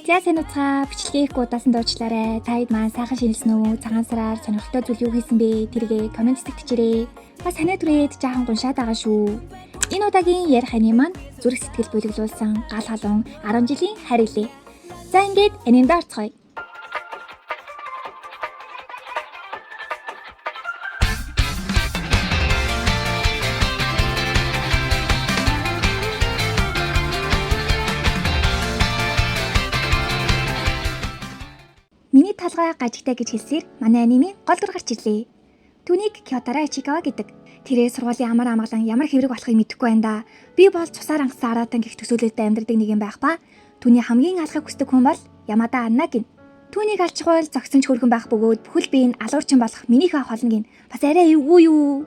За сайн уцгаа бичлэгийг удаасан дуучлаарай. Таад маань сайхан шинэлсэн үү? Цагаан сараар сонирхолтой зүйл юу хийсэн бэ? Тэргээ комент тэгчээрэй. Бас санаа түрээд жаахан гуншаад байгаа шүү. Энэ удаагийн ярих ани маань зүрх сэтгэл бүлэглүүлсэн гал халуун 10 жилийн харилээ. За ингээд анимд орцгоё. Миний талгаа гажигтай гэж хэлсээр манай анимын гол дүр гарч ирлээ. Түүнийг Кётара Ичигава гэдэг. Тэрээ сургуулийн амар амгалан ямар хэврэг болохыг мэдэхгүй байна да. Би бол цусаар ангасан араатан гих төсөөлөлтөд амьдардаг нэг юм байх ба. Түүний хамгийн алхах хүсдэг хүн бол Ямада Анна гин. Түүнийг алчихвал зогсон ч хөргөн байх бөгөөд бүхэл биеийн алуурчин болох минийхээ холно гин. Бас арай эвгүй юу.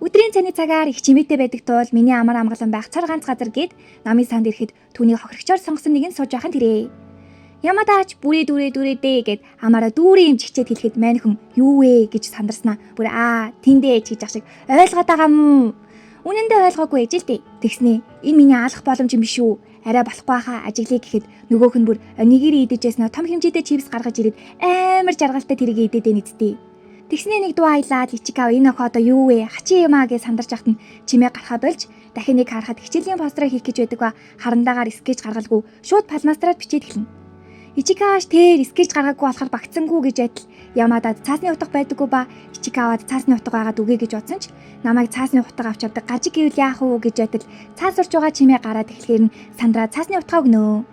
Өдрийн цайны цагаар их чимээтэй байдаг тул миний амар амгалан байх цар ганц газар гээд намын санд ирэхэд түүний хохирогчоор сонгосон нэг нь сууж байхын тэрээ. Ямадаач бүрээ гэд амаараа дүүрэн имжигчээд хэлэхэд мань хүн юу вэ гэж сандарснаа бүр тэндээ гэж ах шиг ойлгоод байгаа мүү. Үнэндээ ойлгоогүй ээж л дээ. Тэгснээ энэ миний алах боломж юм биш үү? Арай болохгүй хаа ажиглая гэхэд нөгөөх нь бүр нэгэр идэж яснаа том хэмжээтэй чипс гаргаж ирээд амар жаргалтай тэрийг идээд нэцтэй. Тэгснээ нэг дуу аялаад Ичигава энэ охин одоо юу вэ? Хачи юмаа гэж сандарч ахт нь чимээ гарахаа болж дахин нэг харахад хичээлийн построо хийх гэж байдаг ба харандаагаар скетч гаргалгүй шууд палмастраад бичээд эхэлнэ. Ичигаваш тэр скетч гаргаагүй болохоор багцсангүй гэж байтал Ямадад цаасны утга байдаггүй ба Ичигавад цаасны утга байгаад үгүй гэж бодсон ч намайг цаасны утга авч авдаг гажиг гэвэл яах вэ гэж байтал цаас урж байгаа чимээ гараад эхлэхээр нь сандраа цаасны утга өгнө.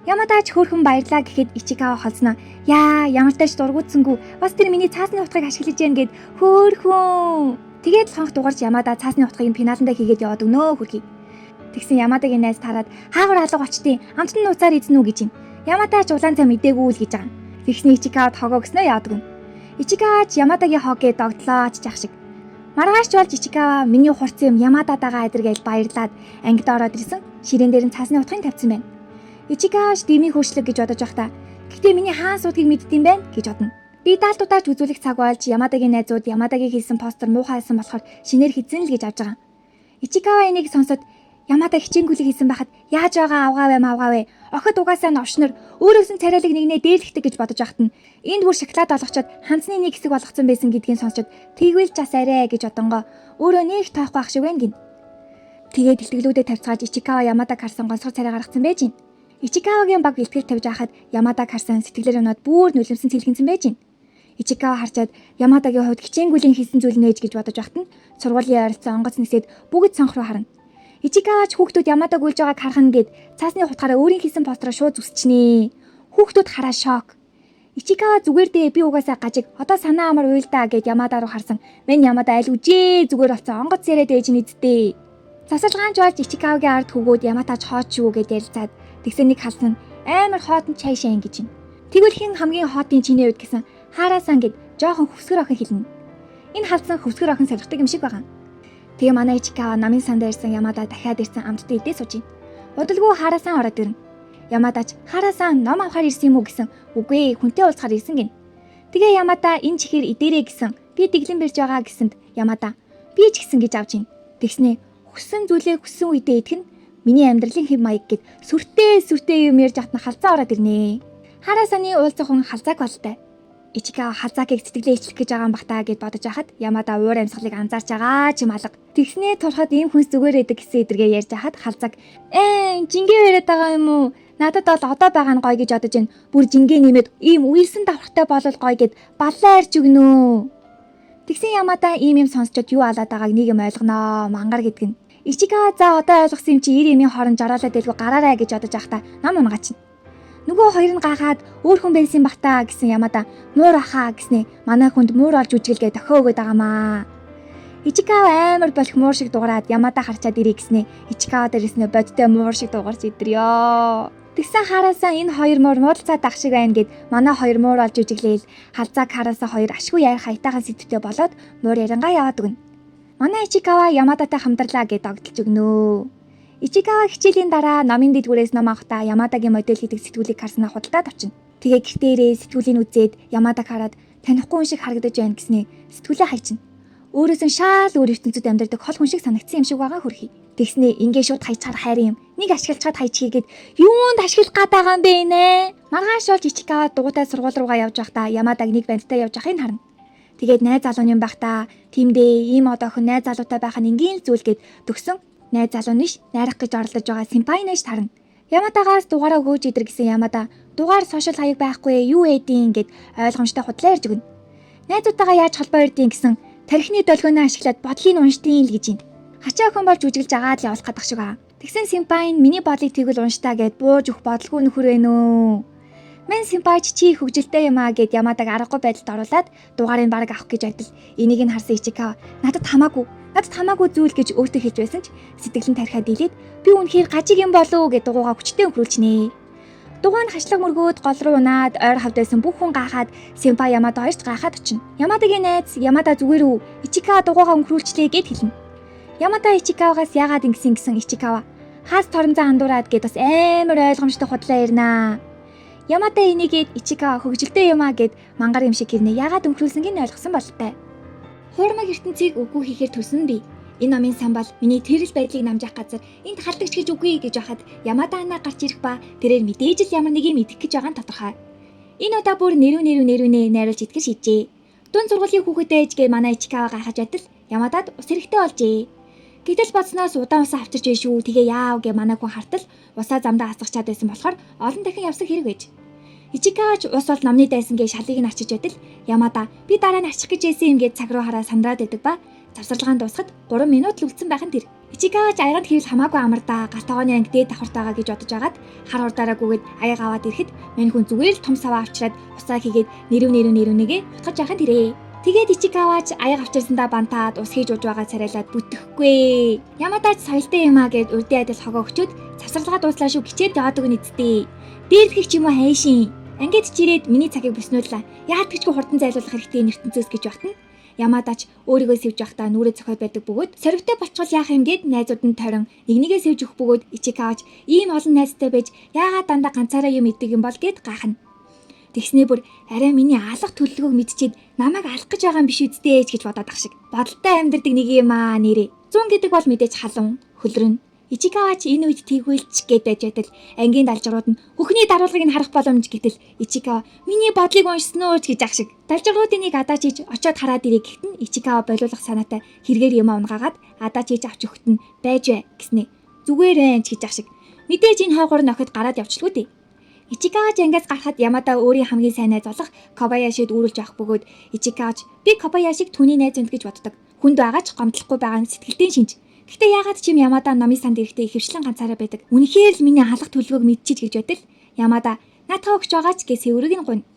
Ямадаач хөөрхөн баярлаа гэхэд Ичигава холсноо ямар ч тааш дургуутсангүй бас тэр миний цаасны утгыг ашиглаж яан гэд хөөрхөн. Тэгээд сонх дугарч Ямада цаасны утгыг пеналандаа хийгээд яваад өгнөө хөрхий. Тэгсэн Ямадагийн найз тараад хаагур алга очтیں۔ Амтны нууцаар эзнэ үү гэж юм. Ямадаач улаан цай мдээгүй л гэж байгаа. Тэгсний Ичигавад хогоо гиснэ яадаг юм. Ичигаваач Ямадагийн хогээ догтлоо ч жах шиг. Маргааш болж Ичигава миний хурц юм Ямададагаа адэргээл баярлаад ангид ороод ирсэн. Ширээн дээр нь цаасны утгыг тавьсан байна. Ичигаваач димийн хөршлөг гэж бодож байхдаа гэхдээ миний хаан суудгийг мэддэм байх гэж бодно. Би даалтуудаач үзүүлэх цаг болж Ямадагийн найзууд Ямадагийн хийсэн постэр муухайсан болохоор шинээр хийсэн л гэж авч байгаа. Ичигава энийг сонсоод Ямада хичээнгүлийг хийсэн байхад яаж байгаа авгаа вэ? Охид угаасаа новшнор өөрөөсөн царайлаг нэгнээ дээлхдэг гэж бодож байхад нь энд бүр шоколад олгочоод ханцны нэг хэсэг болгоцсон байсан гэдгийг сонсчод тэгвэл жас арай гэж одонгоо өөрөө нэг тоохгүй байх шиг байна гин. Тэгээд тэлтгэлүүдэд тавьцгааж Ичигава Ямадаг харсан гонсгор царай гаргацсан байж гин. Ичигавагийн баг бэлтгэл тавьж байхад Ямадаг харсан сэтгэлээр өнөөд бүр нүлэмсэн цэлгэнсэн байж гин. Ичигава харчаад Ямадагийн хувьд хичээнгүлийн хийсэн зүйл нээж гэж бодож байхад нь сургуулийн ойролцоо онгоц нисээд бүгд сонх руу харна. Ичигаваач хүүхдүүд Ямадаг үлж байгааг харахна гэд цаасны хутгаараа өөрийн хийсэн построо шууд зүсчнээ. Хүүхдүүд хараа шок. Ичигава зүгээр дээ би угаасаа гажиг одоо санаа амар уйлдаа гэд Ямада руу харсан. Мэн Ямада аль үжээ зүгээр болсон онгоц яриад ээж нэдтэй. Засаж гаанч болж Ичигавагийн ард хөгөөд Яматаач хооч юу гэд ярилцаад тэгсэн нэг халсан амар хоотон чайшаа ингэж юм. Тэгвэл хин хамгийн хоотын чиний үед гэсэн хаараасан гэд жоохон хөвсгөр охин хэлнэ. Энэ халсан хөвсгөр охин солихдаг юм шиг байгаа. Тэгээ манай Ичигава намын санд ирсэн Ямада дахиад ирсэн амттай идээ сууж. Удалгүй хараасан ороод ирнэ. Ямадаач хараасан ном авахаар ирсэн юм уу гэсэн. Үгүй хүнтэй уулзахаар ирсэн гин. Тэгээ Ямада энэ чихэр идээрээ гэсэн. Би дэглэн бирж байгаа гэсэнд Ямада би ч гэсэн гэж авч ийн. Тэгснээ хүссэн зүйлээ хүссэн үедээ идэх нь миний амьдралын хэв маяг гэд сүртэй юм ярьж атна халзаа ороод ирнэ. Хараасаны уулзах хүн халзааг болтой. Ичигава халзаакийг сэтгэлээ ичлэх гэж байгаа юм бахтаа гэд бодож байхад Ямада уур амьсгалыг анзаарч байгаа ч юм алга. Тэгснээ турхад ийм хүнс зүгээр эдэг гэсэн эдэргээ ярьж байхад халзаак жингээ яриад байгаа юм уу? Надад бол одоо байгаа нь гоё гэж бодож байна. Бүр жингээ нэмээд ийм үерсэн давхартай болол гоё гэд баллаа ирж өгнө. Тэгсэн Ямада ийм юм сонсчод юу алаад байгааг нэг юм ойлгоноо мангар гэдэг нь. Ичигава за одоо ойлгосон юм чи 90 эмийн хооронд жаргалаад дэлгүү гараарай гэж бодож байхдаа нам унгаач. Нөгөө хоёр нь гахаад өөр хүн байсан бахтаа гэсэн Ямада муур ахаа гэснээ манай хүнд муур олж үжгэлгээ дохио өгöd байгаамаа. Ичигава амар болох муур шиг дугараад Ямада харчаад ирээ гэснээ Ичигава дээрснээ бодтой муур шиг дугарч идэрё. Тэгсэн хараасаа энэ хоёр муур муудалцаа дах шиг байна гэд манай хоёр муур олж үжиглээл халзааг хараасаа хоёр ашгүй ярих хаятаахан сэдвтэй болоод муур ярангаа яваад өгнө. Манай Ичигава Ямадатай хамтарлаа гэд огдолж өгнө. Ичигава хичээлийн дараа номын дэдгүүрээс ном авахдаа Ямадагийн модель хийдэг сэтгүүлийг харснаа худалдаад авчина. Тэгээ гэртээрээ сэтгүүлийн үзээд Ямадаг хараад танихгүй хүн шиг харагдаж байна гэснээ сэтгүүлээ хайчна. Өөрөөс нь шаал өөр ертөнцид амьдардаг хол хүн шиг санагдсан юм шиг байгаа хөрхий. Тэгснээ ингээ шууд хайчаар хайр юм. Нэг ашиглачаад хайчихъя гэд юунд ашиглах гээд байгаа юм бэ нэ? Маргааш болж Ичикава дугуйтай сургууль руугаа явж байхдаа Ямадаг нэг бандтай явж байхыг харна. Тэгээд найз залууны юм байхдаа тиймдээ ийм одоохон найз залуутай байх нь энгийн зүйл гэд төгсөн найз залуу нь ш найрах гэж оролдож байгаа симпай нэж тарна. Яматагаас дугаараа өгөөж идэр гэсэн Ямада дугаар сошиал хаяг байхгүй юу эдийн гэд ойлгомжтой худлаа ярьж өгнө. Найзуудтайгаа яаж холбоо өрдийн гэсэн тархины долгионоо ашиглаад бодлыг уншдیں۔ Л гэж юм. Хачаа охин болж үжиглж агаад л явуулах гадах шиг аа. Тэгсэн симпай нь миний бодлыг тэгвэл унштаа гэд бууж өгөх бодлого нөхөр вэ нөө. Мен симпайч чи хөгжилтэй юм аа гэд Ямадаг аргагүй байдалд оруулаад дугаарыг бараг авах гэж байтал энийг нь харсан Ичикава надад хамаагүй зүйл гэж өөртөө хэлж байсан ч сэтгэл нь тархиад дийлээд би үнэхээр гажиг юм болов гэд дугуйгаа хүчтэй өнхрүүлчихнэ. Дугуй нь хашлаг мөргөөд гол руу унаад ойр хавд байсан бүх хүн гахаад симпай Ямада хоёрч гахаад очино. Ямадагийн найз Ямада зүгээр үү Ичикава дугуйгаа өнхрүүлчлээ гэд хэлнэ. Ямада Ичикавагаас яагаад ингэсэн гэсэн Ичикава хаас торомзоо андуураад гэд бас амар ойлгомжтой худлаа ярина. Ямада энийгээд Ичикава хөгжилтэй юм аа гэд мангар юм шиг гэрнэ яагаад өнхрүүлсэнгийг нь ойлгосон болтой. Хуурмаг ертөнцийг үгүй хийхээр төсөн би. Энэ номын сан бол миний тэрэл байдлыг намжаах газар энд халдагч гэж үгүй гэж байхад Ямада анаа гарч ирэх ба тэрээр мэдээж л ямар нэгийг мэдэх гэж байгаа нь тодорхой. Энэ удаа бүр нэрүүнээ найруулж итгэж шийджээ. Дунд сургуулийн хүүхэдтэй ээжгээ манай Ичикава гайхаж байтал Ямадад ус хэрэгтэй болжээ. Гэтэл бодсноос удаан усаа авчирч байш шүү. Тэгээ яав гэ манай хүн хартал усаа замдаа асгачаад байсан болохоор олон дахин явсах хэрэг байж. Ичикавач ус бол номны дайсан гээ шалыг нь арчиж байтал Ямада би дараа нь арчих гэж байсан юм гээд цаг руу хараа сандраад байдаг ба завсарлагаан дуусахад 3 минут л үлдсэн байх нь тэр. Ичикавач аянд хийвэл хамаагүй амардаа гал тогооны анги дээд давхартайгаа гэж бодож агаад хар хурдаараагүйгээд аяг аваад ирэхэд мань хүн зүгээр л том саваа авчираад усаа хийгээд нэрүүнэгээ утгаж яхад тэрээ. Тэгээд Ичикавач аяг авчирсандаа бантаад ус хийж ууж байгаа царайлаад бүтэхгүй. Ямадаач соёлтой юм аа гэд урдын адил хогоо өгчөөд завсарлагаа дууслаа шүү гिचээд яваад өгнө эцтэй. Дээрдгийх ч юм уу хайшин. Ангид чирээд миний цагийг бүснүүлээ. Яад гэчгүй хурдан зайлуулах хэрэгтэй нэртэнцөөс гэж багтана. Ямадаач өөрийгөө сэвж явахдаа нүрээ цохиод байдаг бөгөөд сорвитой болчихвол яах юм гээд найзууд нь тойрон нэгнийгээ сэвж өгөх бөгөөд Ичикавач ийм олон найзтай байж яагаад дандаа ганцаараа юм идэг юм бол гээд гайхна. Тэгснээ бүр арай миний алах төлөвлөгөөг мэдчихэд намайг алах гэж байгаа юм биш үсттэй гэж бодоод ах шиг. Бодолтой амьдардаг нэг юм аа нэрээ. 100 гэдэг бол мэдээж халуун, хөлрөн. Ичикавач энэ үед тэгвэлч гээд байж байтал ангийн далжгууд нь хөхний даруулгыг нь харах боломж гэтэл Ичикава миний бодлыг уншсан уу гэж ах шиг. Далжгуудын нэг адаачиж очиод хараад ирээ гэхтэн Ичикава болиулах санаатай хэрэгээр юм унгаагаад адаачиж авч өгөхт нь байж вэ гэснэ. Зүгээр ээ гэж ах шиг. Мэдээж энэ хойгоор нөхөд гараад явчихлгүй дээ. Ичикавач ангиас гарахад Ямада өөрийн хамгийн сайн найз болох Кобаяшид үүрэлж авах бөгөөд Ичикавач би Кобаяшиг түүний найз өнд гэж боддог. Хүнд байгаач гомдлохгүй байгаа нь сэтгэлдээ шинж. Гэхдээ яагаад ч юм Ямада номын санд ирэхдээ ихэвчлэн ганцаараа байдаг. Үнэхээр л миний халах төлөвлөгөөг мэдчихэд гэж байтал Ямада наатаа өгч байгаач гэж сэврэг нь гуйна.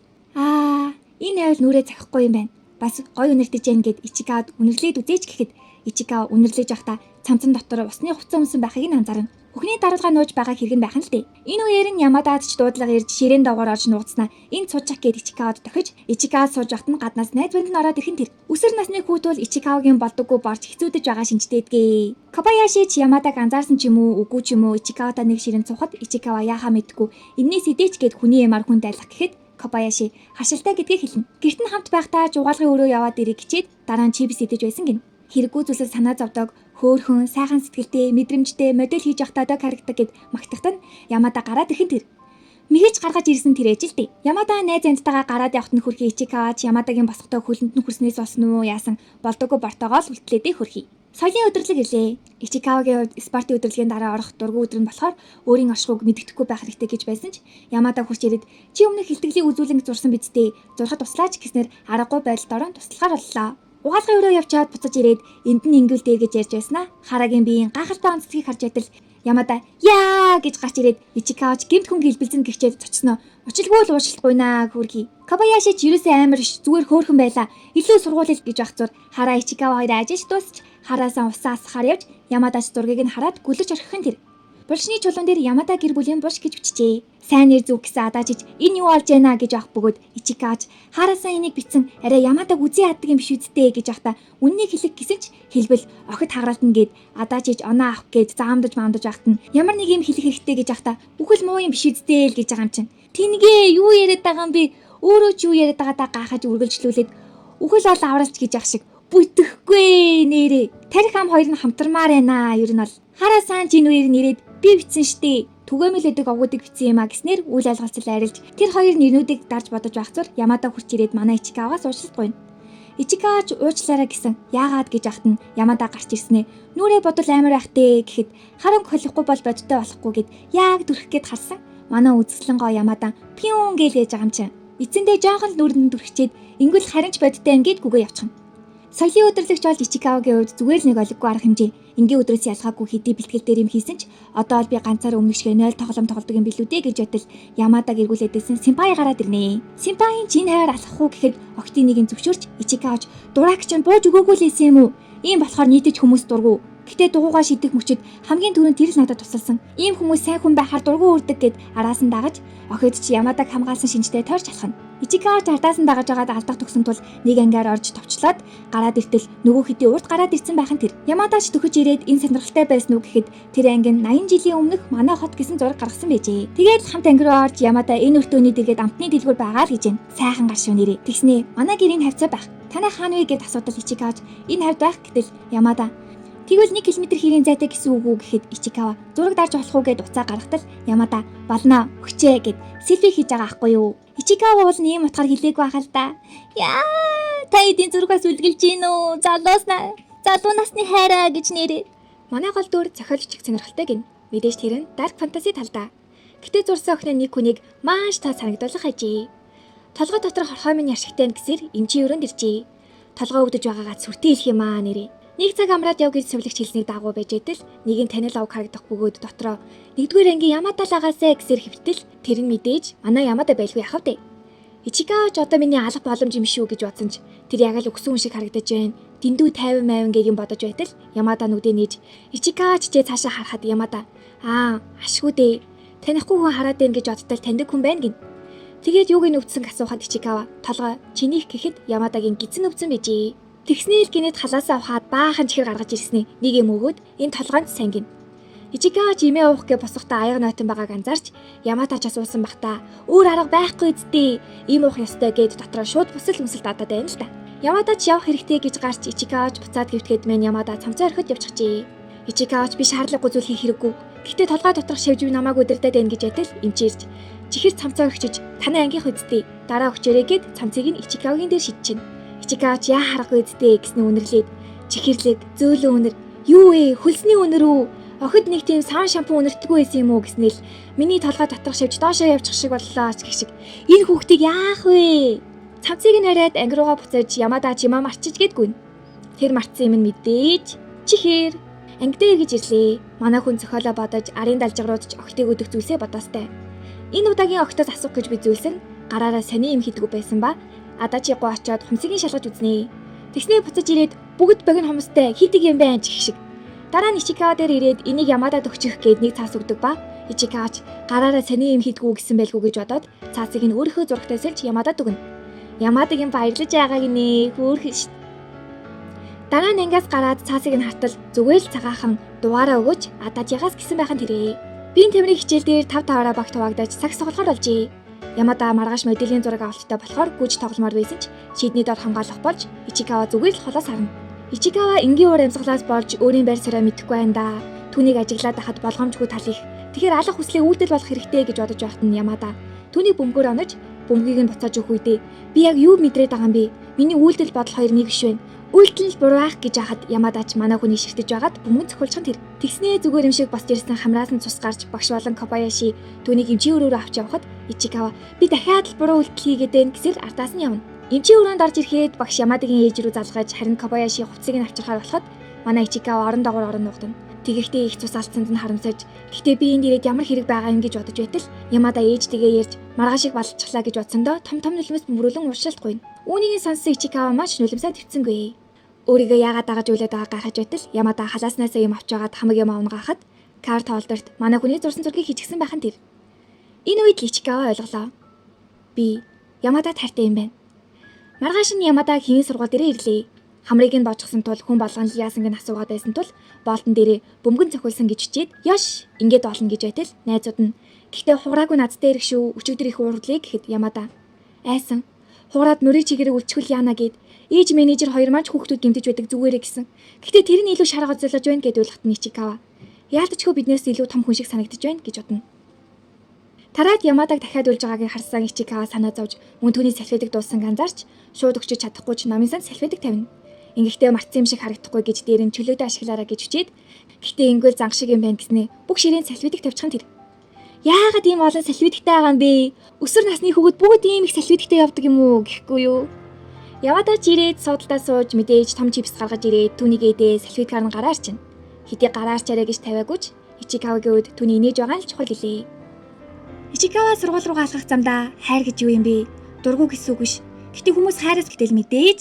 Энэ айл нүрээ цахихгүй юм байна. Бас гой үнэртэж яан гэд Ичикавад үнэрлээд үзээч гэхэд Ичикава үнэрлэж явахдаа цамцан дотор усны хувцас өмсөн байхыг нь анзаарна. Хөхний даруулгаа нууж байгаа хэрэг нь байх нь л дээ. Энэ үеэр нь Ямадад ч дуудлага ирж ширээн доогоор орж нууцснаа энэ цуучих гээд Ичикавад дохиж Ичикавад сууж явахт нь гаднаас найз банд нь ороод ирхэн тэр. Үсэр насны хүүт бол Ичикавагийн болдоггүй борч хэцүүдэж байгаа шинжтэйдгээ. Кобаяши ч Ямадаг анзаарсан ч юм уу үгүй ч юм уу Ичикавада нэг ширээн цухад Ичикава яахаа мэдгүй энэс идээч гээд хүний ямаар хүн дайлах гэхэд Кобаяши хашилтай гэдгийг хэлнэ. Гэрт нь хамт байхдаа жугаалгын өрөө яваад ирэх гэчээд дараа нь чипс идэж байсан гин. Хэрэггүй зүйлсээ санаа зовдог хөөхөн сайхан сэтгэлтэй мэдрэмжтэй модель хийж явахдаа дог харагдаг гэд магтахтан Ямада гараад ирхэн тэр. Мэгэж гаргаж ирсэн тэр ээж л дээ. Ямада найз амьттайгаа гараад явахт нь хүрхий Ичикавач Ямадагийн босготой хөлөнд нь хүрснээс болсон уу яасан болдоггүй бортоогоо л үлтлээдээ хүрхий. Соёлын өдөрлөг ирлээ. Ичикавагийн хувьд спортын өдөрлөгийн дараа орох дургүй өдөр нь болохоор өөрийн оршихуйг мэддэхгүй байх хэрэгтэй гэж байсан ч Ямада хурч ирээд чи өмнө хилтгэлийн үзүүлэнг зурсан бидтэй зурхад туслаач гэснээр аргагүй байдалд орон туслахаар боллоо. Угаалгын өрөө явчаад буцаж ирээд энд нь ингүүл дээр гэж ярьж байснаа Харагийн биеийн гайхалтай онцлогийг харж байтал Ямада яа гэж гарч ирээд Ичикавач гэмт хүн гэлбэлзэн гихчээд зочсноо училгүй л уушлахгүйнаа хөргий. Кобаяши ч ерөөсөө амар ш зүгээр хөөхөн байла. Илүү сургуулил гэж байх зур Хара Ичикава хоёр ажиж дуусч хараасаа усаа асахаар явж Ямадач зургийг нь хараад гүлэж орхихон тэр. Булшны чулуун дээр Ямада гэр бүлийн буш гэж бичжээ. Сайн нэр зүг гэсэн адаачиж энэ юу болж байна гэж авах бөгөөд Ичикавач хараасаа энийг бичсэн арай Ямадаг үзий хаддаг юм биш үсттэй гэж ахта үннийг хэлэх гэсэн ч хэлбэл охид хагаралтна гэд адаачиж оноо авах гэд заамдаж байхад нь ямар нэг юм хэлэх хэрэгтэй гэж ахта бүхэл муу юм биш үсттэй л гэж байгаа юм чинь. Тингээ юу яриад байгаа юм бэ? Өөрөө ч юу яриад байгаадаа гахаж үргэлжлүүлээд үхэл бол авралч гэж ах шиг бүтэхгүй нэрээ. Тарих ам хоёр нь хамтармаар байна. Ер нь бол хараасаа ч энэ үеэр нэрээд би бичсэн штэ. түгээмэл өдөг овгуудыг бичсэн юм а гэснээр үйл алгалцал арилж тэр хоёр нэрнүүдийг дарж бодож байх зур Ямада хурч ирээд манай Ичикаваас уучлалт гуйна. Ичикавч уучлаарай гэсэн яагаад гэж ахт нь Ямада гарч ирснэ. Нүрээ бодол амар байхтэй гэхэд харанг холихгүй бол бодтой болохгүй гэд яг дүрх гээд харсан. Манай үзэсгэлэн гоо Ямада пиун гэлээж байгаа юм чинь. Эцэндээ жоохон л нүрэнд дүрхчээд ингүүл харинч бодтой ингээд гүгээ явчихна. Соёлын өдрлөгч болж Ичикавагийн хувьд зүгээр л нэг олиггүй арга хэмжээ. Ингийн өдрөөс ялгаагүй хэдий бэлтгэл дээр юм хийсэн ч одоо л би ганцаараа өмнө шигээ 0 тоглоом тоглодог юм билүү дээ гэж бодол Ямадаг эргүүлээдсэн Симпай гараад ирнэ. Симпайын чин хайр алхах уу гэхэд октын нэг нь зөвшөөрч Ичикавач дураагч нь бууж өгөөгүй л байсан юм уу? Ийм болохоор нийтэж хүмүүс дургу. Гэтэ дугуугаа шидэх мөчөд хамгийн түрүүнд тэр л надад тусалсан. Ийм хүмүүс сайн хүн байхаар дургу үрдэг гэд араас нь дагаж охид чи Ямадаг хамгаалсан шинжтэй тойрч алхана. Ичикавач ардаас нь дагаж байгаад алдах төгсөн тул нэг ангиар орж товчлоод гараад иртэл нөгөө хэдийн урд гараад ирсэн байх нь тэр. Ямадач төхөж ирээд энэ сонирхолтой байсан уу гэхэд тэр анги нь 80 жилийн өмнөх манай хот гэсэн зураг гаргасан байжээ. Тэгээд хамт анги руу орж Ямада энэ өртөөний дэргээд амтны дэлгүүр байгаа л гэж байна. Сайхан гаршуу нэрээ. Тэгснээ манай гэрийн хавцаа байх. Танай хаана вэ гэд асуудал Ичикавач энэ хавьд байх гэтэл Ямада тэгвэл 1 км хэрийн зайтай гэсэн үг үү гэхэд Ичикава зураг дарж болох уу гэд уцаа гаргатал Ямада болно өгчээ гэд селфи хийж байгаа аахгүй юу. Ичикава бол ийм утгаар хэлээгүй байхал та. Яа та эдийн зургаас үлгэлж гин үү? Залуу насны хайраа гэж нэрээ. Манай гол дүр зохиолч их сонирхолтой гин. Мэдээж тэр нь dark fantasy талдаа. Гэтэ зурсан охины нэг хүнийг маш та санагдуулах ажээ. Толгой дотор хорхой минь яршигтай гэсээр эмчийн өрөөнд иржээ. Толгой өвдөж байгаагаа сүртэй хэлэх юм аа нэрээ. Нэг цаг амраад яв гэж сувлагч хэлснийг дагуу байж идэл нэг нь танил ав харагдах бөгөөд дотроо нэгдүгээр ангийн Ямада л агаасаа гэсээр хэвтэл тэр нь мэдээж манай Ямада байлгүй яхав дээ. Ичикавач одоо миний алга боломж юм шүү гэж бодсон ч тэр яг л өгсөн хүн шиг харагдаж байна. Дэндүү 50 50 гэх юм бодож байтал Ямада нүдээ нээж Ичикавач ч цаашаа харахад Ямада ашгүй дээ. Танихгүй хүн хараад байна гэж бодтол таньдаг хүн байна гин. Тэгээд юуг нь өвдсөн асуухад Ичикава толгой чинийх гэхэд Ямадагийн гизэн өвдсөн байжээ. Тэгснээл гинэд халаасаа авахад баахан чихэр гаргаж ирсний нэг юм өгөөд энэ толгойд сангин. Ичикавач имээ уух гэ босохдоо аяга нойтон байгааг анзаарч Ямадач асуусан бах та өөр арга байхгүй үсттэй ийм уух ёстой гэд дотроо шууд бусал өмсөлт адаад байна л та. Ямадач явах хэрэгтэй гэж гарч Ичикавач буцаад гэвтгэхэд мэн Ямада цамцаа орхид явчихжээ. Ичикавач би шаардлагагүй зүйл хийх хэрэггүй. Гэхдээ толгой доторх шавж би намайг өдөрдөд байна гэж ятал эмчээрж чихэр цамцаа орхиж танай ангийнх үсттэй дараа өгчээрэй гэд цамцыг нь Ичикавагийн дээр шидчихнэ. Ичикавач яа харахгүй үсттэй гэснэ үнэрлээд чихэрлэг зөөлөн үнэр юу вэ хөлсний үнэр үү охид нэг тийм саан шампун үнэртгүү байсан юм уу гэснээл миний толгой доторх шавж доошоо явчих шиг боллоо ч гэх шиг энэ хүүхдийг яах вэ цамцыг нь хараад анги руугаа буцааж Ямадач юмаа марчиж гэдгүн тэр марцсан юм нь мэдээж чихэр ангидээ эргэж ирлээ манай хүн зохиолоо бодож арын далжгарууд ч охтыг өдөх зүйлсээ бодоостай энэ удаагийн охтоос асуух гэж би зүйлсэн гараараа сони юм хийдгүү байсан ба Адачи гоо очоод хумсыг шалгаж үзнэ. Тэгснээ буцаж ирээд бүгд богино хумстай хийдэг юм байна ч гэх шиг. Дараа нь Ичикава дээр ирээд энийг Ямадад өгчих гээд нэг цаас өгдөг ба Ичикавач гараараа сони юм хийдгүү гэсэн байлгүй гэж бодоод цаасыг нь өөрийнхөө зурагтай сэлж Ямадад өгнө. Ямадаг юм баярлаж байгааг нэ хөөрхөн ш. Дараа нь ангиас гараад цаасыг нь хартал зүгээр л цагаахан дугаараа өгөөч Адачигаас гисэн байхын тэрэ. Биеийн тэмрийн хичээл дээр 5-5-аараа багт хуваагдаж цаг сугалахаар болжээ. Ямада маргааш моделийн зураг авалттай болохоор гүйж тогломоор байсан ч шийдний дор хамгаалах болж Ичикава зүгээр л холоос харна. Ичикава энгийн уур амьсгалаас болж өөрийн байр сууриа мэдэхгүй байна да. Түүнийг ажиглаад хахад болгоомжгүй тал их. Тэгэхээр алах хүслээ үүдэл болох хэрэгтэй гэж бодож байхад нь Ямада түүний бөмбөгөөр онож бөмбөгийг нь буцааж өгөх үедээ би яг юу мэдрээд байгаа юм бэ? Миний үйлдэл бодол хоёр нэг биш байна. Үйлдэл бурууах гэж хахад Ямадач манай хүний шигтэж байгаад бөмбөг цохилчихсан тэр. Тэгснээ зүгээр юм шиг босч ирсэн хамраас нь цус гарч багш болон Кобаяши түүнийг эмчийн өрөөрөө авч явхад Ичикава би дахиад л буруу үйлдэл хийгээд байна гэсээр ардаас нь явна. Эмчийн өрөөнд орж ирэхэд багш Ямадагийн ээж рүү залгаж харин Кобаяши хувцсыг нь авчирхаар болоход манай Ичикава орон дагуур орон нуугдана. Тэгэхдээ их цус алдсанд нь харамсаж гэхдээ би энд ирээд ямар хэрэг байгаа юм гэж бодож байтал Ямада ээжтэйгээ ярьж маргаашиг балчглаа гэж бодсондоо том нулимс бөмбөрүүлэн ууршилт гуйна. Үүнийг сонссон Ичикава маш нулимсаа твцсэнгүй. Өөрийгөө яагаад дагаж үйлээд байгааг гайхаж байтал Ямада халааснаас юм авч байгаад хамаг юм авна гахад карт тоолдорт манай хүний зурсан зургийг хийчихсэн байхын тэр. Энэ үед Ичикава ойлголоо. Би Ямадад хайртай юм байна. Маргааш нь Ямада хийний сургууль дээр ирлээ. Хамрыг нь боожгсон тул хүн болгон яасан гэн асуугаад байсан тул боолтон дээрээ бөмбөгөн цохилсон гэж чичээд ёш ингээд болно гэж байтал найзууд нь гэхдээ хуураагүй надтай ирэх шүү өчигдөр их уурлээ гэхэд Ямада айсан хуураад мөрийг чигээрээ үлчгэл яана гэд ээж менежер хоёр маань хүүхдүүд гэмтэж байдаг зүгээрээ гэсэн. Гэхдээ тэр нь илүү шарга золиож байна гэд ойлгохт нь Ичикава. Яалтчгүй биднээс илүү том хүн шиг санагдаж байна гэж бодно. Тараад Ямадаг дахиад үлж байгааг харсан Ичикава санаа зовж мөн түүний салфетыг дууссан анзаарч шууд өгчөж чадахгүй ч номын санд салфетыг тавина. Ингэхдээ мартсан юм шиг харагдахгүй гэж дээр нь чөлөөтэй ашиглаараа гэж хүчээд гэхдээ ингэвэл занх шиг юм байна гэснээ бүх ширээн салфетыг тавьчихсан тэр. Яагаад ийм олон салфетиктэй байгаа юм бэ? Өсвөр насны хүүхэд бүгд ийм их салфетиктэй явдаг юм уу гэхгүй юу? Ямадач ирээд суудалтаа сууж мэдээж том чипс гаргаж ирээд түүнийг эдээ салфеткаар нь гараа арчина. Хэдий гараа арчаарэ гэж тавиагүй ч Ичикавагийн үед түүний инээж байгаа нь л чухал гэлээ. Ичикава сургууль руу алхах замдаа хайр гэж юу юм бэ? Дургу гэсэн үг биш. Гэтэ хүмүүс хайраас гэтэл мэдээж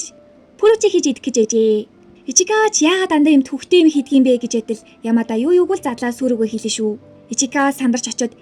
пүрүчи хийж идэх гэж ээжээ. Ичикава ч яагаад дандаа юм төвхтэй юм хийдэг юм бэ гэж ядал Ямада юу юуг л задлаа сүрүүгөө хэлсэн шүү. Ичикава сандарч очиод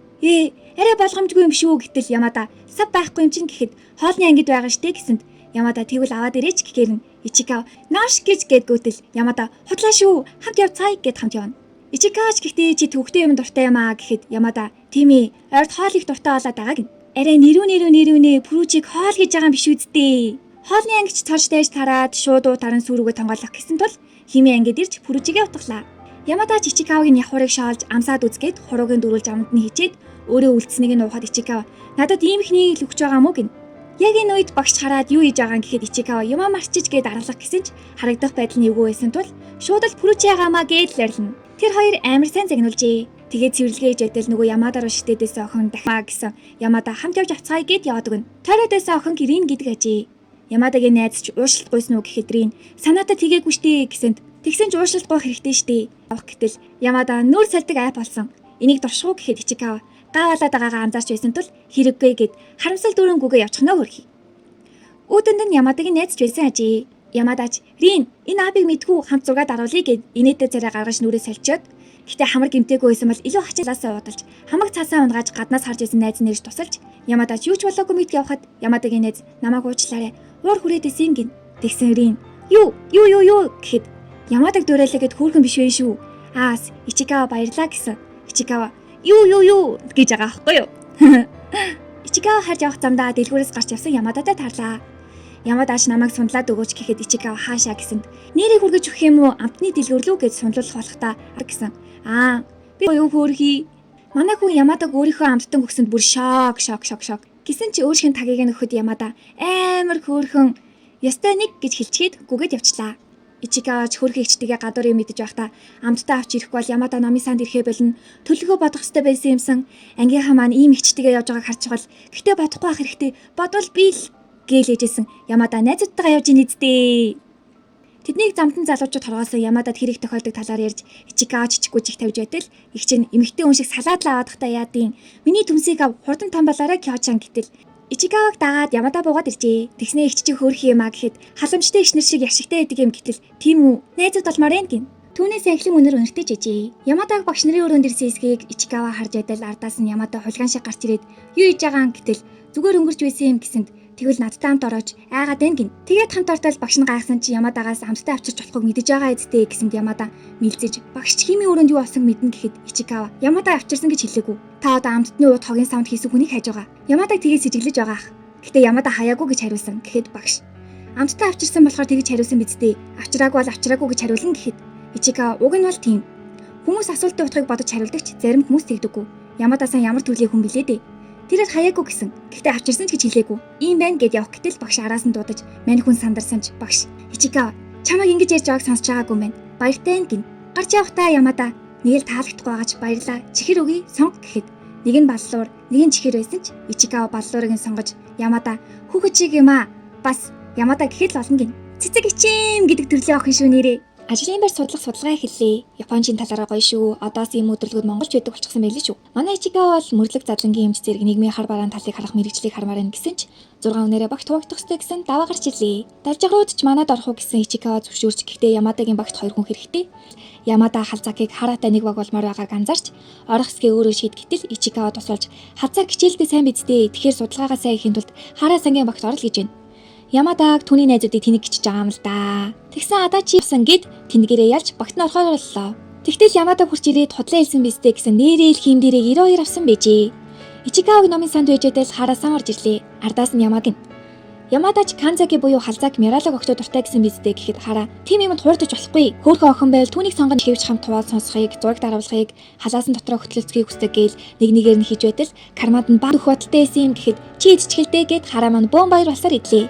арай болгоомжгүй юм шүү гэтэл Ямада сав байхгүй юм чинь гэхэд хоолны ангид байгаа штэ гэсэнд Ямада тэгвэл аваад ирээч гэхээр нь Ичикава нааш гэж гэдгүүтэл Ямада худлаа шүү хамт явцгаая гэд хамт явна. Ичикавач гэхдээ чи төвхтэй юм дуртай юм аа гэхэд Ямада тийм ээ ойрт хоол их дуртай болоод байгаа гин. Арай нэрүүнээ пүрүчиг хоол хийж байгаа юм биш үсттэй. Хоолны ангич цорж дайж тараад шууд утарын сүрүүгөө тонгоолох гэсэн тул химийн ангид ирж пүрүчигээ утгалаа. Ямада Ичикавагийн явхурыг шоолж амсаад үзгээд хуруугийн дөрүүлж амд нь хичээд өөрөө үлдсэнийг нь уухад Ичикава надад ийм их нэг л өгч байгаа мó гин. Яг энэ үед багш хараад юу хийж байгааг гэхэд Ичикава юмаа марчиж гээд арлах гэсэн ч харагдах байдал нь эвгүй байсан тул шууд л пүрүчи ягаамаа гээд л арилна. Тэр хоёр амар сайн загнуулжээ. Тэгээд цэвэрлэгээ ижэдэл нөгөө Ямада руу шидэдээс охин дахиа гэсэн Ямада хамт явж авцгаая гэд яваад өгнө. Тойродоос охин Рин гэдэг ажээ. Ямадагийн найз ч уушлалт гуйсан уу гэхэд Рин санаатаа тгээгүй штэ гэсэнд тэгсэн ч уушлалт гуйх хэрэгтэй штэ. Авах гэтэл Ямада нүүр сальдаг айп болсон. Энийг дуршгүй гэхэд Ичикава гаавалаад байгаагаа анзаарч байсан тул хэрэггүй гэд харамсал дүүрэнгүүгээ явчихнаа хөрхий. Үүдэнд нь Ямадагийн найз ч байсан ажээ. Ямадач Рин энэ аапыг мэдгүй хамт зураг даруулъя гэд инээдтэй царай гаргаж нүрээ салчаад гэтээ хамар гимтээгүй байсан бол илүү хачаалаасаа удалж хамаг цаасаа унгааж гаднаас харж исэн найз нэрж тусалж Ямадач юу ч болоогүй мэд явхад Ямадагийн найз намайг уучлаарай уур хүрээдээс гин тэгсэн Рин юу гэхэд Ямадаг дуурайлаа гэд хөөрхөн биш вэ шүү. Аас Ичикава баярлаа гэсэн. Ичикава юу гэж байгаа аахгүй юу? Ичикава харж явах замдаа дэлгүүрээс гарч явсан Ямадатай таарлаа. Ямадаш намайг сундлаад өгөөч гэхэд Ичикава хаашаа гэсэнд нэрийг хүргэж өгөх юм уу амтны дэлгүүрлүү гэж сунлуулах болохтаа гэсэн. Би юу хөөрхий. Манай хүн Ямадаг өөрийнхөө амттан өгсөнд бүр шок. Гэсэн чи өөрхийн тагийг нь өгөхөд Ямада амар хөөрхөн ястай нэг гэж хэлчихэд гүгээд явчлаа. Ичикавач хөрхий ичтэйгээ гадуурыг мэдэж байхдаа амттаа авч ирэхгүй бол Ямада номын санд ирэхэ болно. Төлөвлөгөө бодох хэрэгтэй байсан юмсан. Ангийнхаа маань ийм ичтэйгээ явж байгааг харж байгаа л гэхдээ бодохгүй байх хэрэгтэй. Бодвол би л гэлээжсэн Ямада найзуудтайгаа явж нийцдээ. Тэднийг замтан залуучууд хоргоосон Ямадад хэрэг тохиолдог талаар ярьж Ичикава чичггүй чих тавьж байтал их чинь эмэгтэй хүн шиг салаад л аваадахтаа яадیں۔ Миний төмсийг ав хурдан том болоорой Кёчан гэтэл Ичикаваг дагаад Ямада буугаад иржээ. Тэгснээ их чичиг хөөрхий юм а гэхэд халамжтай ичнэр шиг яшигтай байдаг юм гэтэл тийм үү найзууд болмоор энэ гин. Түүнээс эхлэн өнөр өнөртэй жижээ. Ямадаг багш нарын өрөөнд ирсэн эсгийг Ичикава харж байдал ардаас нь Ямада хулгайн шиг гарч ирээд юу хийж байгаа юм гэтэл зүгээр өнгөрч байсан юм гэсэнд тэгвэл надтай хамт орооч айгаад байна гин. Тэгээд хамт ортол багш нь гайхсан чи Ямадагаас амттай авчирч болохыг мэдэж байгаа эцтэй гэсэнд Ямада мэлзэж багш химийн өрөөнд юу болсон мэднэ гэхэд Ичикава Ямада авчирсан гэж хэлээгүй. Та одоо амттны ууд хогийн савнд хийсэн хүнийг хайж байгаа. Ямадаг тэгээд сэжиглэж байгаа ах. Гэтэ Ямада хаяагүй гэж хариулсан. Гэхэд багш амттай авчирсан болохоор тэгж хариулсан бидтэй. Авчираагүй бол авчираагүй гэж хариулна гэхэд Ичикава уг нь бол тийм. Хүмүүс асуултын утгыг бодож хариулдагч зарим хүмүүс тэгдэггүй. Ямадасаа ямар төрлийн хүн билээ дээ. Тэрээр хаяагүй гэсэн. Гэхдээ авчирсан ч гэж хэлээгүй. Ийм байна гэд явах гэтэл багш араас нь дуудаж мань хүн сандарсан ч багш Ичикава чамайг ингэж ярьж байгааг сонсож байгаагүй мэн. Баяртай гин. Гарч явахдаа Ямада нэг л таалагдахгүй байгаач баярлаа. Чихэр өгье сонг гэхэд нэг нь баллуур, нэг нь чихэр байсан ч Ичикава баллуурыг нь сонгож Ямада хүүхэд чиг юм аа. Бас Ямада гэхэд л олон гин. Цэцэг ичэм гэдэг төрлийн охин шүү нэрээ. Ажлын байр судалгаа эхэллээ. Япончийн талаараа гоё шүү. Одоос ийм өдрөлгүүд монголч байдаг болчихсон байлээ шүү. Манай Ичикава бол мөрлөг задлангийн эмч зэрэг нийгмийн хар бараан талыг харах мэрэгчлийг хармаар байна гэсэн ч 6 өнөөрөө багт хуваагдах ёстой гэсэн даваа гарч ирлээ. Даржгарууд ч манад орох уу гэсэн Ичикава зөвшөөрч гэхдээ Ямадагийн багт 2 хүн хэрэгтэй. Ямада халзакийг хараатай нэг баг болмоор байгааг анзаарч орох хэсгээ өөрөө шийд гэтэл Ичикава тусалж халзак хичээлдээ сайн бидтэй. Тэгэхээр судалгаагаа сайн хийхин тулд хараа сангийн багт орол гэж байна. Ямадаг түүний найзуудыг тэнэг гिचж байгаа юм л да. Тэгсэн Адачивсан гэд тэнэгээрээ ялж багт нь орохоор боллоо. Тэгтэл Ямадаг хурч ирээд худлаа хэлсэн бистэй гэсэн нэрэл хийм дээрээ 92 авсан байжээ. Ичикаваг номын санд байжээдэл хараа сан орж ирлээ. Ардаас нь Ямаг нь Ямадач Канзаки буюу халзаак Миралаг өгтөө дуртай гэсэн биз дээ гэхэд Хара тийм юмд хуурдаж болохгүй. Хөөхөн охин байвал түүнийг сонгоно хэвж хамт тугаал сонсхийг, зураг даруулахыг, халаасан дотроо хөтлөлцөхийг хүсдэг гээл нэг нэгээр нь хийж байтал Кармад нь баг өх бодолтой байсан юм гэхэд чи идчихэлтэй гэд Хара маань бөөн баяр болсоор идлээ.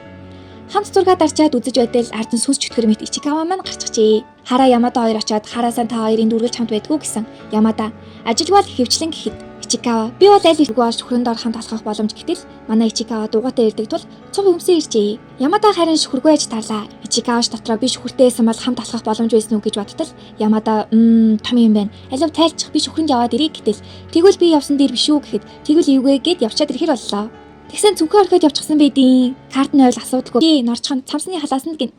Хамт зураг дарчаад үзэж байтал ард нь сүнс чөтгөр мэт Ичикава маань гарчихжээ. Хара Ямада хоёр очоод Хараасан та хоёрын дүргэж хамт байдгүй гэсэн. Ямада ажилгүй л хэвчлэн гэхэд Ичикава би бол аль хэвгүй шүхрэнд орохын талхах боломж гэтэл манай Ичикава дугуйтай ирдэг тул цуг өмсөө иржээ. Ямада харин шүхргүй аж тарлаа. Ичикаваш дотроо би шүхртэйсэн бол хамт алхах боломж байсан уу гэж бодтол Ямада том юм байна. Алив тайлчих би шүхрэнд яваад ирэх гэтэл тэгвэл би явсан дээр биш үү гэхэд тэгвэл эвгүй гэд явчаад ирэхэр боллоо. Тэгсэн цүнхээ орхиод явчихсан байдیں۔ Карт нь ойл асуудалгүй. Норчхон цамсны халаасанд гин.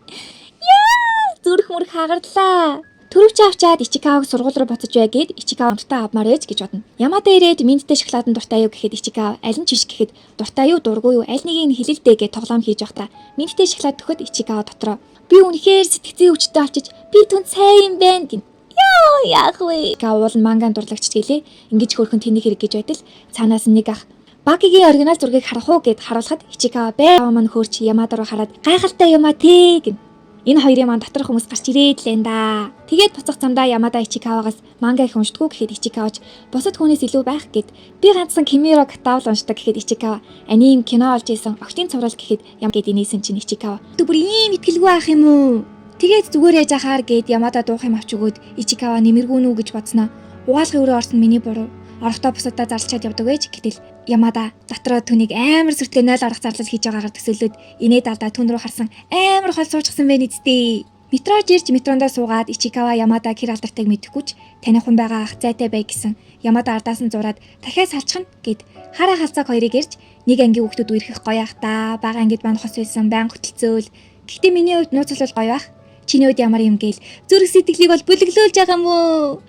Яа! Зүрх мөрх хагарлаа. Төрөвч авчаад Ичикаваг сургууль руу буцаж бай гэд Ичикав амттай авмаар ээж гэж бодно. Ямада ирээд минттэй шоколадын дуртай юу гэхэд Ичикав аль нь чиш гэхэд дуртай юу дургүй юу аль нэгийг нь хэлэлдэ гэж тоглоом хийж байхдаа минттэй шоколад төхөд Ичикав дотроо би үнэхээр сэтгцэн өвчтөй олчиж би түн сайн юм байна гин. Яах вэ? Гаул нь манган дурлагч гэлээ. Ингэж хөөрхөн тэнийг хэрэг гэж байтал цаанаас нэг ах Бакигийн оригинал зургийг харах уу гэд харуулхад Ичикава баа маань хөөрч Ямада руу хараад гайхалтай юм а тий гин. Энэ хоёрын маань доторх хүмүүс гарч ирээд л энэ да. Тэгээд буцах замдаа Ямада Ичикавагаас манга их уншдаггүй гэхэд Ичикавач бусад хүнээс илүү байх гэд би ганцхан Кимиро Катаул уншдаг гэхэд Ичикава аним кино олж исэн октын цуврал гэхэд ям гэд инээсэн чинь Ичикава бүр ийм итгэлгүй ах юм уу? Тэгээд зүгээр яж ахаар гэд Ямада дуух юм авч өгөөд Ичикава нэмэргүүнүү гэж бодсноо. Угаалгын өрөө орсон миний буруу. Орохдоо бусадаа зарлчаад явдаг байж гэтэл Ямада дотроо түүнийг амар сүртэй 0 арга зарлал хийж байгаагаар төсөөлөд инээд алдаа түн рүү харсан амар хол суучсан байна эцтэй. Метроож ирж метрондоо суугаад Ичикава Ямада гэр алдартай мэдэхгүйч таних хүн байгаа ах зайтай бай гэсэн. Ямада ардаас нь зураад дахиад салчихна гэд Хара халцааг хоёрыг ирж нэг ангийн хүүхдүүд үерхэх гоё ах та бага ангид мань хос байсан баян хөтөлцөөл. Гэхдээ миний хувьд нууцлал гоё ах. Чиний хувьд ямар юм гээл зүрх сэтгэлийг бол бүлэглүүлж байгаа юм уу?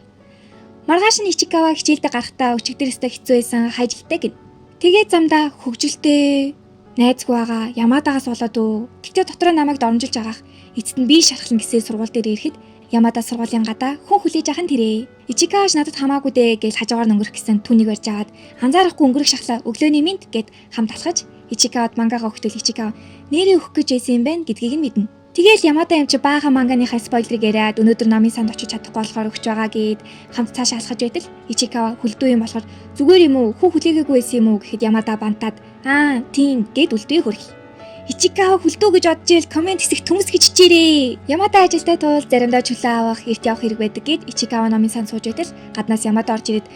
Маргааш нь Ичикава хичээлдээ гарахтаа өчигдөр өстө хэцүү байсан хайжилттай гин. Тэгээд замдаа хөгжилтэй найзгүй байгаа Ямадагаас болоод үү. Гэтэ дотроо намайг дормжилж байгаах. Эцэд нь би шархлан гэсээ сургууль дээр ирэхэд Ямада сургуулийн гадаа хүн хүлээж ахын тэрэ. Ичикаваш надад хамаагүй дээ гэж хажуугаар өнгөрөх гэсэн түүнийг барьж аваад анзаарахгүй өнгөрөх шахлаа өглөөний минт гэд хамт алхаж Ичикавад мангагаа өгтөл Ичикава нэрээ өгөх гэж байсан юм байна гэдгийг нь мэднэ. Тэгээл Ямада юм чи баахан манганыхаа спойлерыг яриад өнөөдөр намын санд очиж чадахгүй болохоор өгч байгаа гэд хамт цаашаа алхаж байтал Ичикава хүлдүү юм болохоор зүгээр юм уу хүү хүлээгээгүй байсан юм уу гэхэд Ямада бантаад тийм гэд үлдээ хөрх. Ичикава хүлдүү гэж бодож ийл комент хэсэгт төмс гэж чичээрээ. Ямада ажилтай тул заримдаа чөлөө авах, эрт явах хэрэг байдаг гэд Ичикава намын санд сууж байтал гаднаас Ямада орж ирээд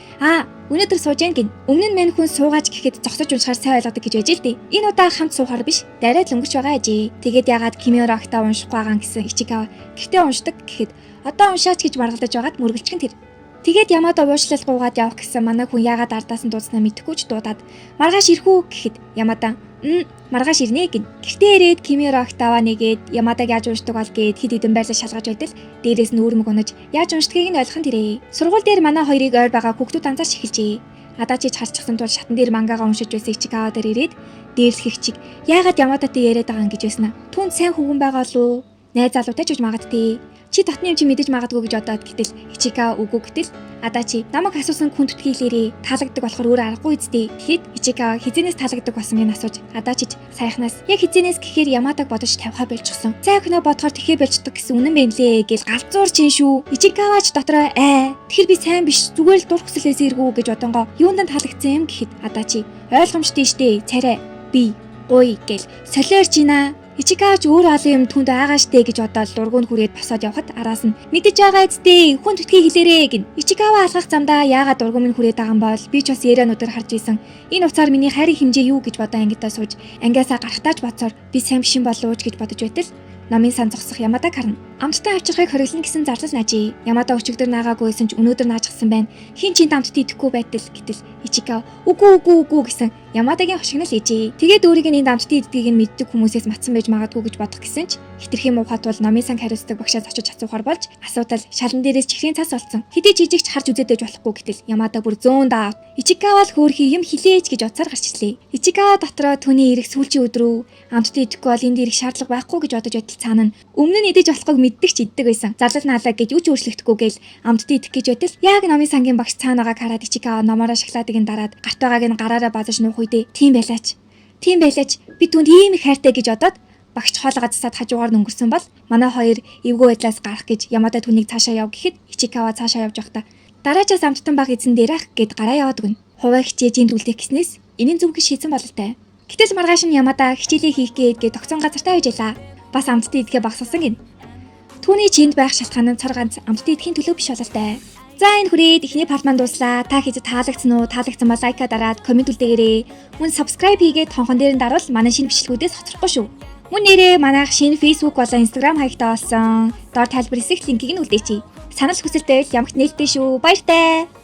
өнөөдөр сууж гин гин. Өмнө нь мань хүн суугаач гэхэд зогсож уншихаар сайн ойлгодог гэж байж л дээ. Энэ удаа хамт суухаар биш, дараад л өнгөрч байгаа ажээ. Тэгээд ягаад Кимиро Акта уншихгүй байгаа гэсэн Ичикава. Гэхдээ уншдаг гэхэд одоо уншаач гэж маргалдаж байгаад мөргөлчгөн тэр. Тэгээд Ямада уушлал гуугаад явах гэсэн манай хүн ягаад ардаас нь дууснаа мэдэхгүй ч дуудаад маргааш ирэх үү гэхэд Ямада маргааш ирнэ гин. Гэхдээ ирээд Кимиро Актава нэгээд Ямадаг яаж уншдаг бол гээд хэд хэдэн байрлал шалгаж байтал дээрээс нь үүрмэг унаж яаж уншдгийг нь ойлгох нь тэрэ. Сургууль дээр манай хоёрыг ойр байгаа хүүхдүүд анзаарч эхэлжээ. Адачиж харчихсан тул шатан дээр мангагаа уншиж байсан Ичикава дээр ирээд дээрлэх чиг яагаад Ямадатай яриад байгаа юм гэж байснаа. Түүнд сайн хүүхэн байгаа лу? Найз залуутай ч гэж магадгүй. Чи татны юм чи мэдэж магадгүй гэж бодоод гэтэл Ичикава үгүй гэтэл Адачи намайг асуусан хүн түтгийлээрээ таалагддаг болохоор өөр аргагүй үстэй. Тэгэхэд Ичикава хизэнээс таалагддаг болсон гин асууж Адачиж сайхнаас яг хизэнээс гэхээр Ямадаг бодож тавихаа болчихсон. Цай охиноо бодохоор тэхээ болчдөг гэсэн үнэн байна лээ гэж галзуур чин шүү. Ичикавач дотроо тэгэхээр би сайн биш зүгээр л дур хүслээс иргүү гэж бодонгоо юунд таалагдсан юм гэхэд Адачи ойлгомжтой штэ царай би гуй гэл солиорч ийна. Ичикавач өөр олон юм түнд байгаа штэ гэж бодоод дургуунд хүрээд босоод явхад араас нь мэдэж байгаа эцтэй хүн түтхий хэлээрээ гин. Ичикава алхах замдаа яагаад дургуун минь хүрээд байгаа юм бол би ч бас яриануудаар харж исэн. Энэ уцаар миний хайрын хэмжээ юу гэж бодоо ангидаа сууж ангиасаа гарахтаач боцоор би сайн биш юм болов уу гэж бодож байтал намын сан зогсох Ямадаг харна. Амттай авчирхыг хориглоно гэсэн зарлал наажээ. Ямада өчигдөр наагаагүйсэн ч өнөөдөр наажчихсан байна. Хин чин амттай идэхгүй байтал гэтэл Ичикава үгүй гэсэн Ямадагийн хошигнол ээжээ. Тэгээд өөрийг нь амттай иддгийг нь мэддэг хүмүүсээс матсан байж магадгүй гэж бодох гэсэн ч хитрхи муухайт бол намын сан хариуцдаг багшаас очиж асуухаар болж асуудал шалан дээрээс чихрийн цас болсон. Хэдий жижигч харж үзээдэж болохгүй гэтэл Ямада бүр зөөн даа. Ичикава л хөөрхий юм хилээж гэж уцаар гарч ирлээ. Ичикава дотроо түүний ирэх сүүлчийн өдрөө амттай идэхгүй бол энд ирэх шаардлага байхгүй гэж бодож байтал цаана нь өмнө нь идэж болохгүйг мэддэг ч иддэг байсан. Зарлал наалаа гэж үуч өөрчлөгдөхгүй гээл амттай идэх гэж байтал яг намын сангийн багш цаанаага хараад Ичикава номороо шоколадыг нь дараад гарт байгааг нь гараараа базаж нуух үедээ тийм байлаач. Тийм байлаач би түүнд ийм их хайртай гэж одоод багш хоолойгоо засаад хажуугаар өнгөрсөн бол манай хоёр эвгүй байдлаас гарах гэж Ямада түүнийг цаашаа яв гэхэд Ичикава цаашаа явж байхдаа дараачаас амттан баг эзэн дээрах гэд гараа яваад өгнө. Хуваа хичээж энд үлдэх гэснээс энийн зүг гэж шийдсэн бололтой. Гэтэл маргааш нь Ямада хичээлээ хийх гээд тогтсон газартаа байж ялаа. Бас амттан идэхээ багссан гин. Түүний чинд байх шалтгаан нь цар ганц амттан идэхийн төлөө биш бололтой. За энэ хүрээд эхний парт маань дуслаа. Та хэзээ таалагдсан уу? Таалагдсан бол лайка дараад комент үлдээгээрэй. Мөн subscribe хийгээд тонхон дээр нь дарвал манай шинэ бичлэгүүдээс хоцрохгүй шүү. Мөн нэрээ манайх шинэ Facebook болон Instagram хаягтай болсон. Доор тайлбар хэсэгт линкийг нь үлдээчи. Санал хүсэлтэй ямагт нээлттэй шүү. Баяртай.